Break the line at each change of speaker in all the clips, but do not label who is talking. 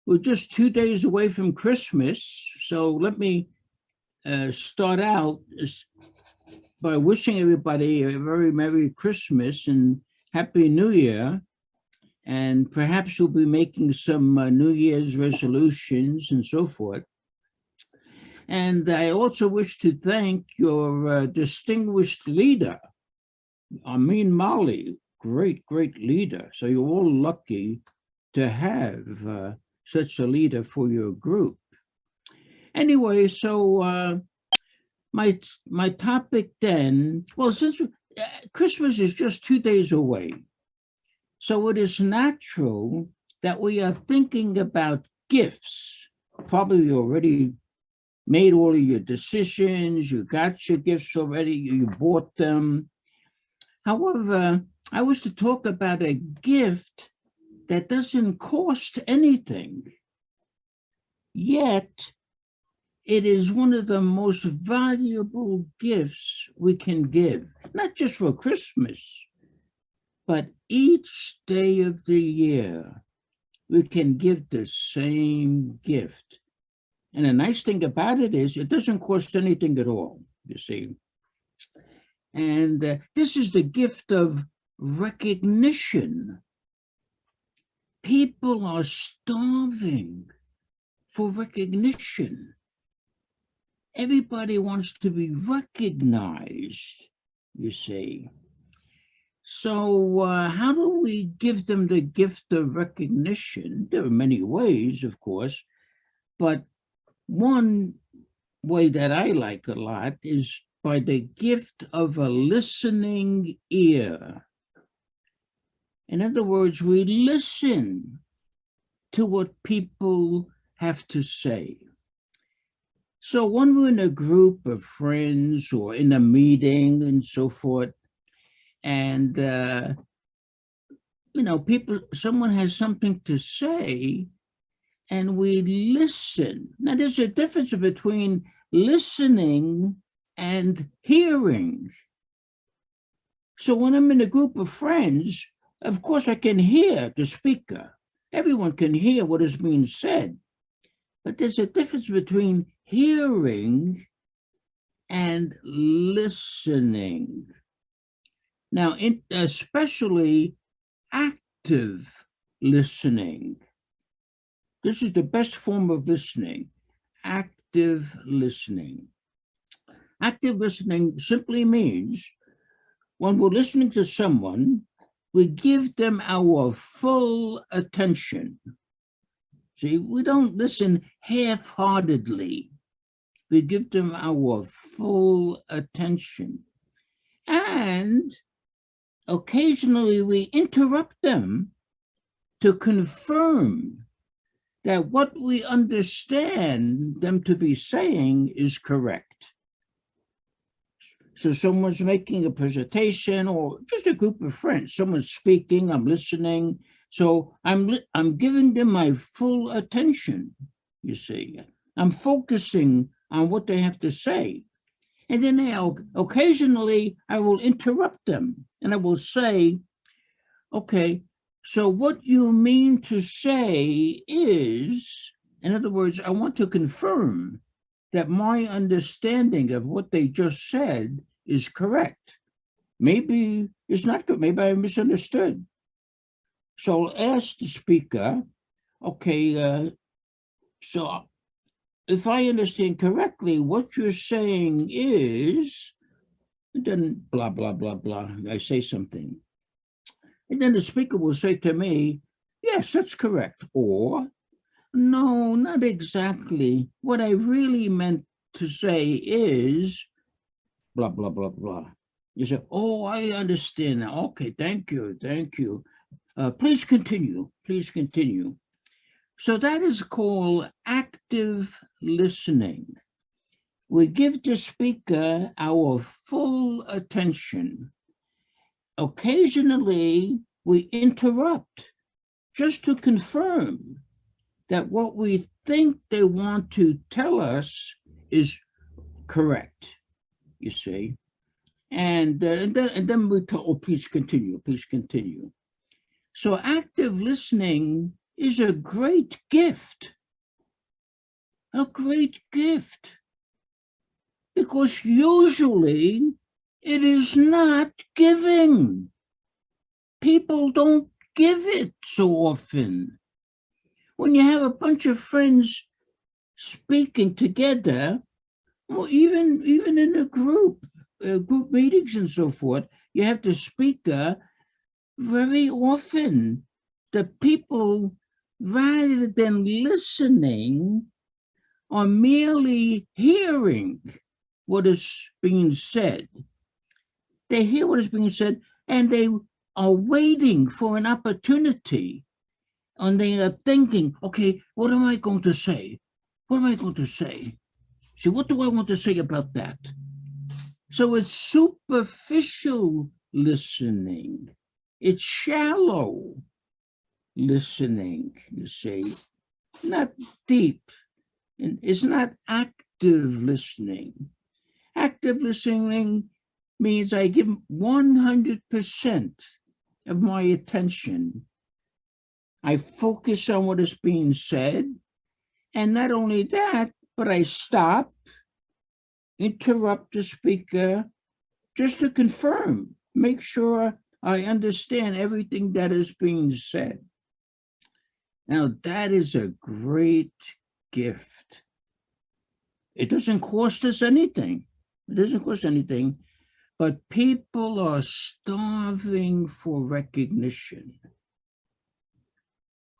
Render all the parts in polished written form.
We're just 2 days away from Christmas, so let me start out by wishing everybody a very Merry Christmas and Happy New Year. And perhaps you'll be making some New Year's resolutions and so forth. And I also wish to thank your distinguished leader, Amin Mali, great leader. So you're all lucky to have such a leader for your group. Anyway, so my topic then, well, since Christmas is just 2 days away, so it is natural that we are thinking about gifts. Probably you already made all of your decisions, you got your gifts already, you bought them. However, I was to talk about a gift that doesn't cost anything, yet it is one of the most valuable gifts we can give, not just for Christmas, but each day of the year, we can give the same gift. And the nice thing about it is it doesn't cost anything at all, you see. And this is the gift of recognition. People are starving for recognition. Everybody wants to be recognized, you see. So how do we give them the gift of recognition? There are many ways, of course, but one way that I like a lot is by the gift of a listening ear. In other words, we listen to what people have to say. So when we're in a group of friends or in a meeting and so forth, and someone has something to say, and we listen. Now, there's a difference between listening and hearing. So when I'm in a group of friends, of course, I can hear the speaker. Everyone can hear what is being said. But there's a difference between hearing and listening. Now, especially active listening. This is the best form of listening, active listening. Active listening simply means when we're listening to someone, we give them our full attention. See, we don't listen half-heartedly. We give them our full attention. And occasionally we interrupt them to confirm that what we understand them to be saying is correct. So someone's making a presentation or just a group of friends, someone's speaking, I'm listening. So I'm giving them my full attention, you see. I'm focusing on what they have to say. And then occasionally I will interrupt them and I will say, okay, so what you mean to say is, in other words, I want to confirm that my understanding of what they just said is correct. Maybe it's not good. Maybe I misunderstood. So I'll ask the speaker, okay, so if I understand correctly, what you're saying is, and then blah, blah, blah, blah, I say something. And then the speaker will say to me, yes, that's correct. Or, no, not exactly. What I really meant to say is, blah, blah, blah, blah. You say, oh, I understand now. Okay, thank you. Please continue. So that is called active listening. We give the speaker our full attention. Occasionally, we interrupt just to confirm that what we think they want to tell us is correct, you see. And then we tell, oh, please continue. So active listening is a great gift. A great gift. Because usually it is not giving. People don't give it so often. When you have a bunch of friends speaking together, or even in a group meetings and so forth, you have the speaker. Very often, the people, rather than listening, are merely hearing what is being said. They hear what is being said, and they are waiting for an opportunity. And they are thinking, okay, what am I going to say? What am I going to say? See, what do I want to say about that? So it's superficial listening. It's shallow listening, you see, not deep. And it's not active listening. Active listening means I give 100% of my attention. I focus on what is being said. And not only that, but I stop, interrupt the speaker, just to confirm, make sure I understand everything that is being said. Now, that is a great gift. It doesn't cost us anything. It doesn't cost anything, but people are starving for recognition.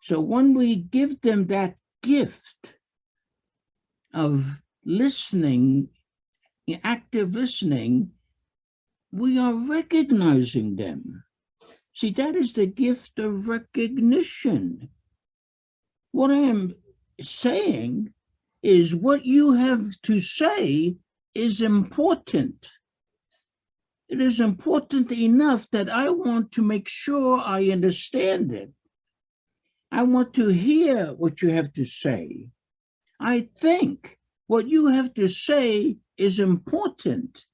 So when we give them that gift of listening, active listening, we are recognizing them. See, that is the gift of recognition. What I am saying is what you have to say is important. It is important enough that I want to make sure I understand it. I want to hear what you have to say. I think what you have to say is important.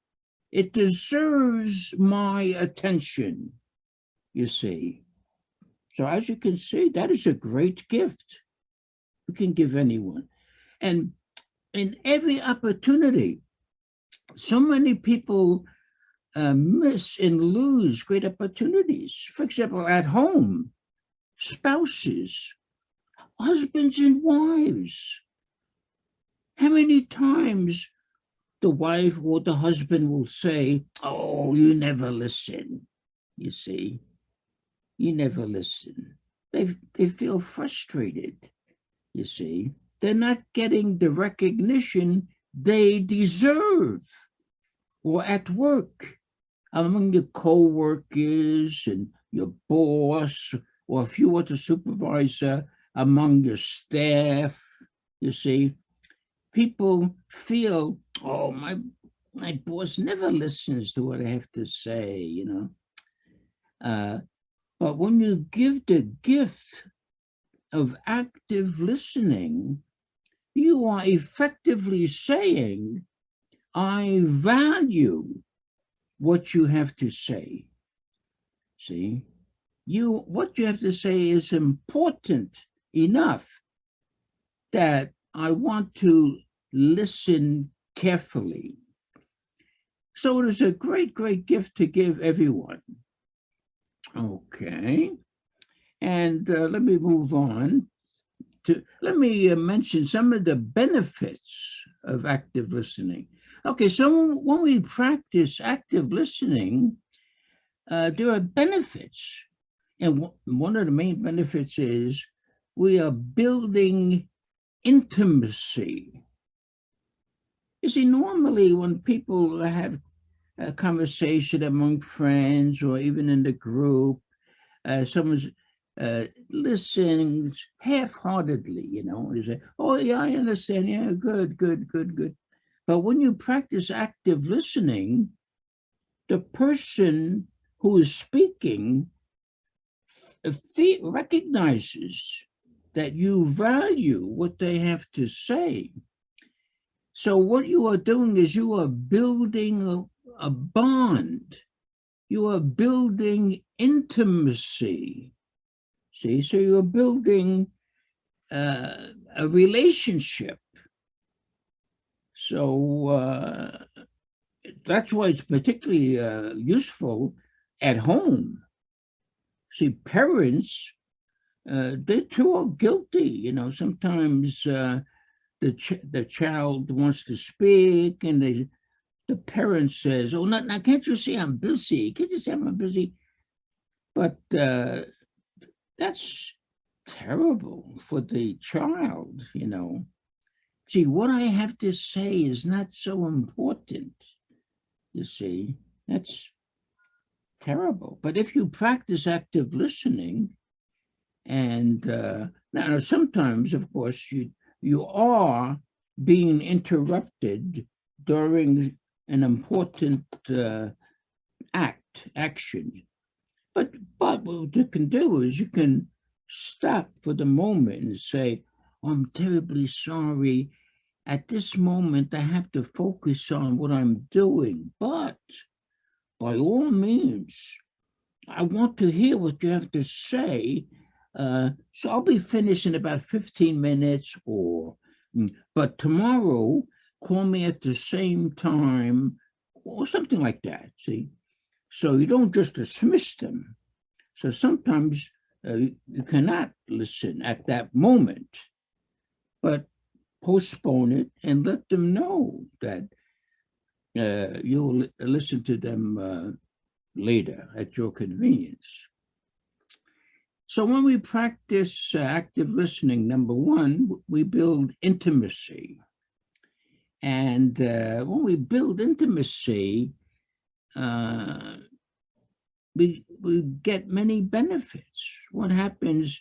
It deserves my attention, you see. So as you can see, that is a great gift you can give anyone. And in every opportunity, so many people miss and lose great opportunities. For example, at home, spouses, husbands and wives. How many times the wife or the husband will say, oh, you never listen, you see. You never listen. They feel frustrated, you see. They're not getting the recognition they deserve. Or at work, among your co-workers and your boss, or if you are the supervisor, among your staff, you see, people feel, oh, my boss never listens to what I have to say, you know. But when you give the gift of active listening, you are effectively saying, I value what you have to say. See, what you have to say is important enough that I want to listen carefully. So it is a great, great gift to give everyone. Okay. And let me move on to, let me mention some of the benefits of active listening. Okay, so when we practice active listening, there are benefits. And one of the main benefits is we are building intimacy. You see, normally when people have a conversation among friends or even in the group, someone's listens half-heartedly, you know, they say, oh, yeah, I understand, yeah, good. But when you practice active listening, the person who is speaking recognizes that you value what they have to say. So what you are doing is you are building a bond. You are building intimacy. See, so you're building a relationship. So that's why it's particularly useful at home. See, parents, they too are guilty. You know, sometimes the child wants to speak, and the parent says, "Oh, now can't you see I'm busy? Can't you see I'm busy?" But that's terrible for the child. You know, see, what I have to say is not so important. You see, that's terrible. But if you practice active listening, and now sometimes, of course, you are being interrupted during an important action. But what you can do is you can stop for the moment and say, oh, I'm terribly sorry. At this moment, I have to focus on what I'm doing. But by all means, I want to hear what you have to say. So I'll be finished in about 15 minutes but tomorrow, call me at the same time or something like that, see? So you don't just dismiss them. So sometimes you cannot listen at that moment, but postpone it and let them know that you'll listen to them later at your convenience. So when we practice active listening, number one, we build intimacy. And when we build intimacy, we get many benefits. What happens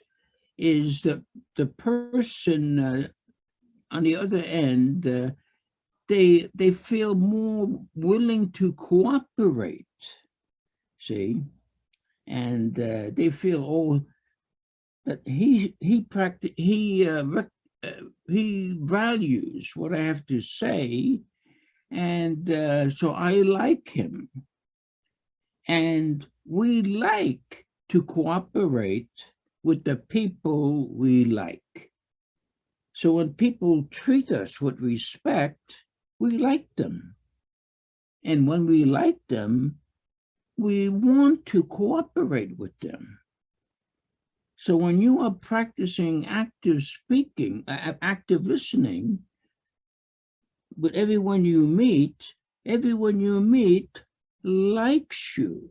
is that the person on the other end, they feel more willing to cooperate, see? And they feel, oh, that he values what I have to say, and so I like him. And we like to cooperate with the people we like. So when people treat us with respect, we like them. And when we like them, we want to cooperate with them. So when you are practicing active speaking, active listening, with everyone you meet likes you.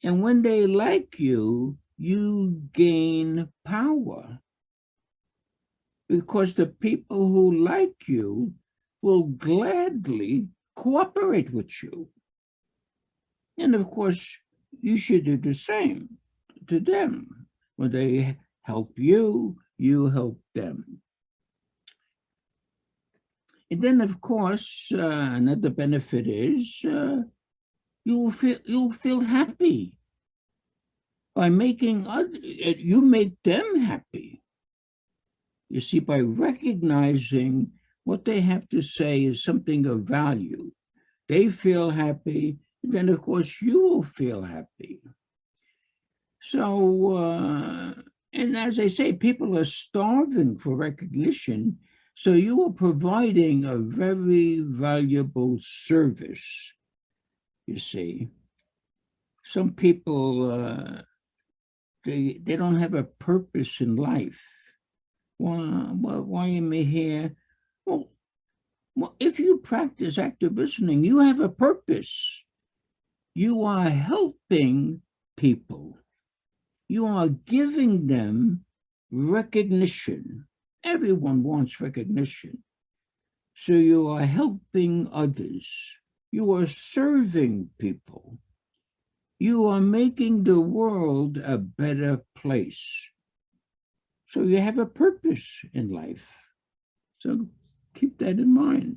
And when they like you, you gain power. Because the people who like you will gladly cooperate with you. And of course, you should do the same to them. When they help you, you help them. And then, of course, another benefit is you'll feel happy by making you make them happy. You see, by recognizing what they have to say is something of value, they feel happy. Then, of course, you will feel happy. So, and as I say, people are starving for recognition. So you are providing a very valuable service, you see. Some people, they don't have a purpose in life. Why am I here? Well, if you practice active listening, you have a purpose. You are helping people. You are giving them recognition. Everyone wants recognition. So you are helping others. You are serving people. You are making the world a better place. So you have a purpose in life. So keep that in mind.